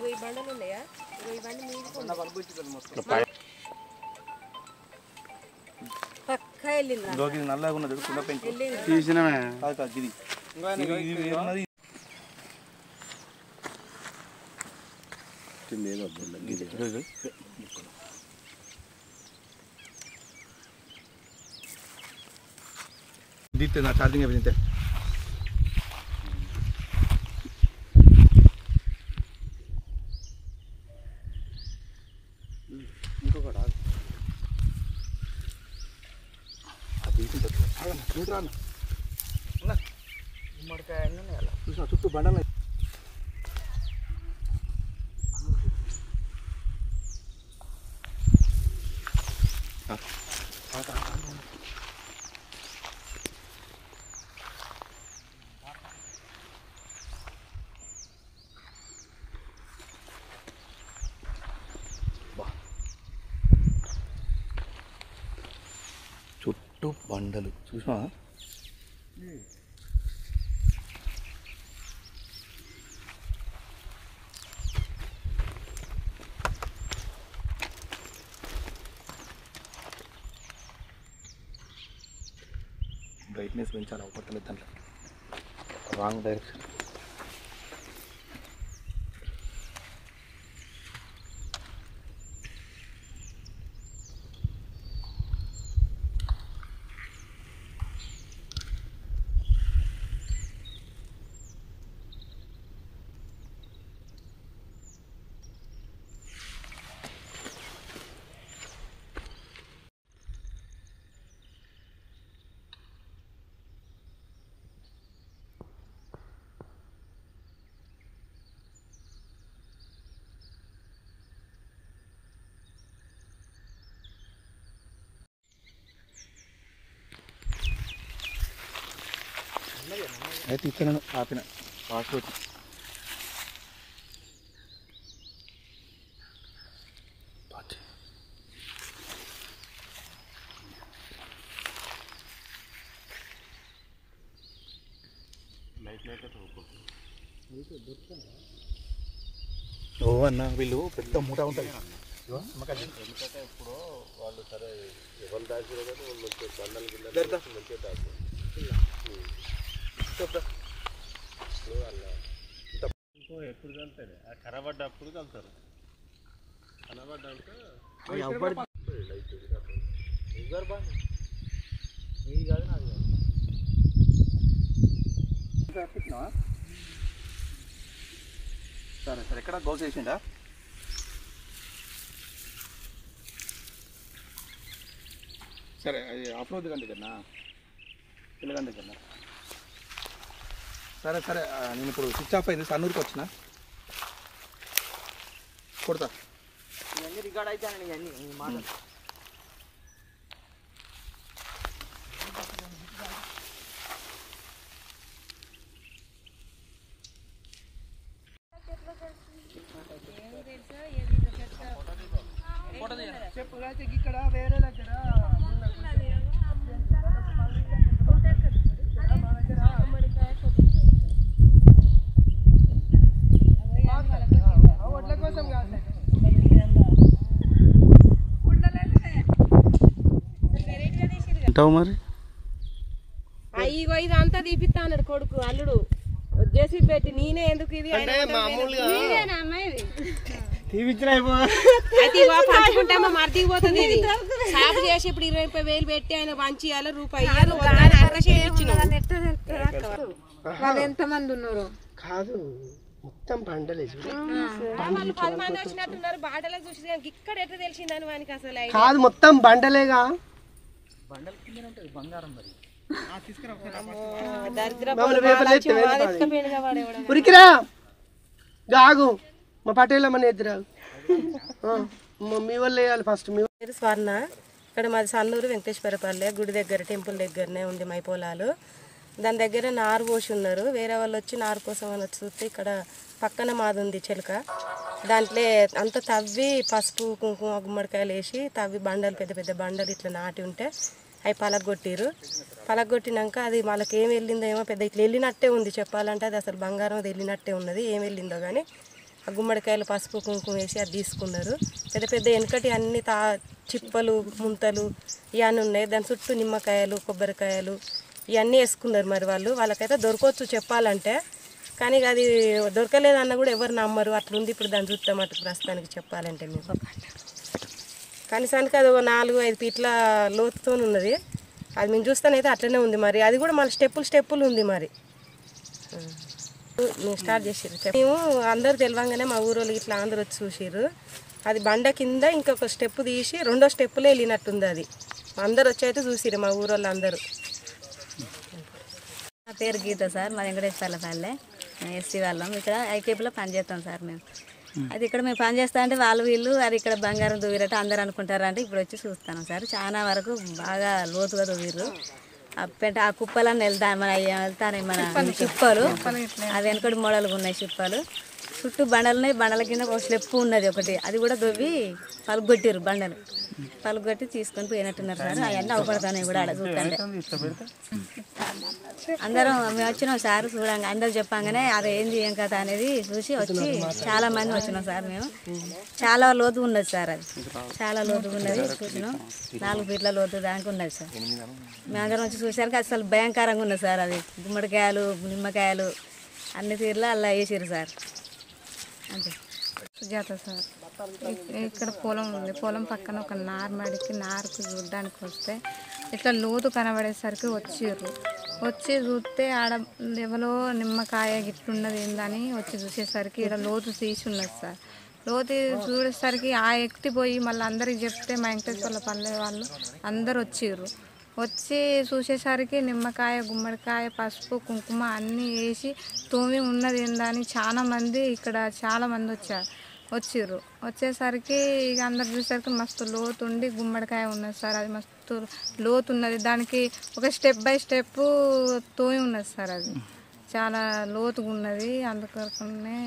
ఈ బండలు ఉన్నాయా ఇవన్నీ మీరు పక్క వెళ్ళింది నల్లగా ఉన్నది కుండ పెంకు తీసినమే దీప్తే నా ఛార్జింగ్ అయిపోయింది ఇంకొకటి చూసిన చుట్టూ బండలు చుట్టూ బండలు చూసినా బ్రైట్నెస్ పెంచాలి అవపడలేదు దాంట్లో రాంగ్ డైరెక్షన్ అయితే ఇక్కడ ఆపిన పాస్పోర్ట్ ఓ అన్న వీళ్ళు పెద్ద మూట ఉంటుంది ఎందుకంటే ఇప్పుడు వాళ్ళు సరే ఎవరు దాచారో కానీ వాళ్ళు మంచిగా బండలు గిన్నెలు మంచిగా దాచారు ఎప్పుడు కలుతాడు ఆ కనబడ్డప్పుడు కలుతారు కనబడ్డాక ఇది కాదు నాది సరే సరే ఎక్కడ గోల్ చేసిండా సరే అది ఆఫ్ రోడ్ గంట కన్నా పిల్లగంట కన్నా సరే సరే నేను ఇప్పుడు స్విచ్ ఆఫ్ అయింది సన్నూరుకి వచ్చిన కొడతా ఇవన్నీ రికార్డ్ అవుతానండి ఇవన్నీ మాట చెప్పుగా ఇక్కడ వేరే దగ్గర ఒడ్ల కోసం కాదు మరి ఇగో ఇదంతా తీపిస్తా అన్నాడు కొడుకు అల్లుడు చేసి పెట్టి నేనే ఎందుకు ఇది అయితే పంచుకుంటామా మర్దికి పోతుంది ఇది సాపు చేసి ఇప్పుడు 20,000 పెట్టి ఆయన పంచియాలి రూపాయి ఎంత మంది ఉన్నారు కాదు మొత్తం బండలే 10 మంది వచ్చినట్టున్నారు బాటలో చూసి ఇక్కడ ఎట్లా తెలిసిందని వానికి అసలు కాదు మొత్తం బండలేగా ఉరికిరా గాగు మా పటేల మన ఎదురా మీ వాళ్ళు వేయాలి ఫస్ట్ మీ పేరు స్వర్ణ ఇక్కడ మాది సన్నూరు వెంకటేశ్వరపల్లె గుడి దగ్గర టెంపుల్ దగ్గరనే ఉంది మై పొలాలు దాని దగ్గర నారు పోసి ఉన్నారు వేరే వాళ్ళు వచ్చి నారు కోసం అని వచ్చి చూస్తే ఇక్కడ పక్కన మాది ఉంది చిలుక దాంట్లో అంత తవ్వి పసుపు కుంకుమ గుమ్మడికాయలు వేసి తవ్వి బండలు పెద్ద పెద్ద బండలు ఇట్లా నాటి ఉంటే అవి పలగొట్టిరు పలగొట్టినాక అది వాళ్ళకి ఏం వెళ్ళిందో ఏమో పెద్ద ఇట్లా వెళ్ళినట్టే ఉంది చెప్పాలంటే, అది అసలు బంగారం అది వెళ్ళినట్టే ఉన్నది. ఏం వెళ్ళిందో కానీ ఆ గుమ్మడికాయలు పసుపు కుంకుమ వేసి అది తీసుకున్నారు. పెద్ద పెద్ద వెనకటి అన్ని చిప్పలు ముంతలు ఇవన్నీ ఉన్నాయి. దాని చుట్టూ నిమ్మకాయలు కొబ్బరికాయలు ఇవన్నీ వేసుకున్నారు. మరి వాళ్ళకైతే దొరకవచ్చు చెప్పాలంటే, కానీ అది దొరకలేదన్న కూడా ఎవరు నమ్మరు. అట్లుంది ఇప్పుడు దాన్ని చూస్తే మటుకు ప్రస్తుతానికి చెప్పాలంటే మేము. కనీసానికి అది 4-5 ఫీట్ల లోతుతో ఉన్నది. అది మేము చూస్తానైతే అట్లనే ఉంది. మరి అది కూడా మళ్ళీ స్టెప్పులు ఉంది. మరి మేము స్టార్ట్ చేసారు. మేము అందరు తెలియంగానే మా ఊరోళ్ళు ఇట్లా అందరూ వచ్చి చూసారు. అది బండ కింద ఇంకొక స్టెప్ తీసి 2వ స్టెప్పులో వెళ్ళినట్టుంది. అది అందరు వచ్చి అయితే చూసిరు మా ఊరోళ్ళు అందరూ. నా పేరు గీత సార్, మా వెంకటేశ్వర్లపల్లె, ఎస్సీ వాళ్ళం. ఇక్కడ ఐకేపీలో పనిచేస్తాం సార్ మేము. అది ఇక్కడ మేము పని చేస్తా అంటే వీళ్ళు అది ఇక్కడ బంగారం దువ్విరట అందరు అనుకుంటారు. అంటే ఇప్పుడు వచ్చి చూస్తాను సార్. చాలా వరకు బాగా లోతుగా దువ్విర్రు. ఆ కుప్పలన్నీ వెళ్తానే మన చిప్పలు, అవి వెనకటి మోడలుగా ఉన్నాయి చిప్పలు. చుట్టూ బండలు ఉన్నాయి. బండల కింద ఒక స్టెప్ ఉన్నది ఒకటి, అది కూడా దువ్వి పలుగొట్టిర్రు. బండలు పలుగొట్టి తీసుకొని పోయినట్టున్నారు సార్. అవన్నీ అవపడతాయి కూడా ఆడ చూస్తుంటే. అందరం మేము వచ్చినాం సార్. చూడంగా అందరు చెప్పంగానే అది ఏంది ఏం కథ అనేది చూసి వచ్చి చాలా మంది వచ్చినాం సార్. మేము చాలా లోతు ఉన్నది సార్. అది చాలా లోతుగా ఉన్నది. చూసినాం 4 ఫీట్ల లోతు దానికి ఉన్నది సార్. మేము అందరం వచ్చి చూసారికి అసలు భయంకరంగా ఉన్నది సార్. అది గుమ్మడికాయలు నిమ్మకాయలు అన్ని తీరులో అలా వేసారు సార్. అంతే. సుజాత సార్, ఇక్కడ పొలం ఉంది. పొలం పక్కన ఒక నార్మడికి నారుకు చూడడానికి వస్తే ఇట్లా లోతు కనబడేసరికి వచ్చి చూస్తే ఆడ ఎవరో నిమ్మకాయ గిట్లున్నది ఏందని వచ్చి చూసేసరికి ఇక్కడ లోతు తీసి ఉన్నది సార్. లోతు చూసేసరికి ఆ ఎక్కిపోయి మళ్ళీ అందరికి చెప్తే మా వెంకటేశ్వర్ల పల్లె వాళ్ళు అందరు వచ్చి చూసేసరికి నిమ్మకాయ గుమ్మడికాయ పసుపు కుంకుమ అన్నీ వేసి తోమి ఉన్నది ఏందని ఇక్కడ చాలా మంది వచ్చేసరికి ఇక అందరు చూసేసరికి మస్తు లోతు ఉండి గుమ్మడికాయ ఉన్నది సార్. అది మస్తు లోతు ఉన్నది. దానికి ఒక స్టెప్ బై స్టెప్ తోమి ఉన్నది సార్. అది చాలా లోతుగా ఉన్నది. అందుకోసమే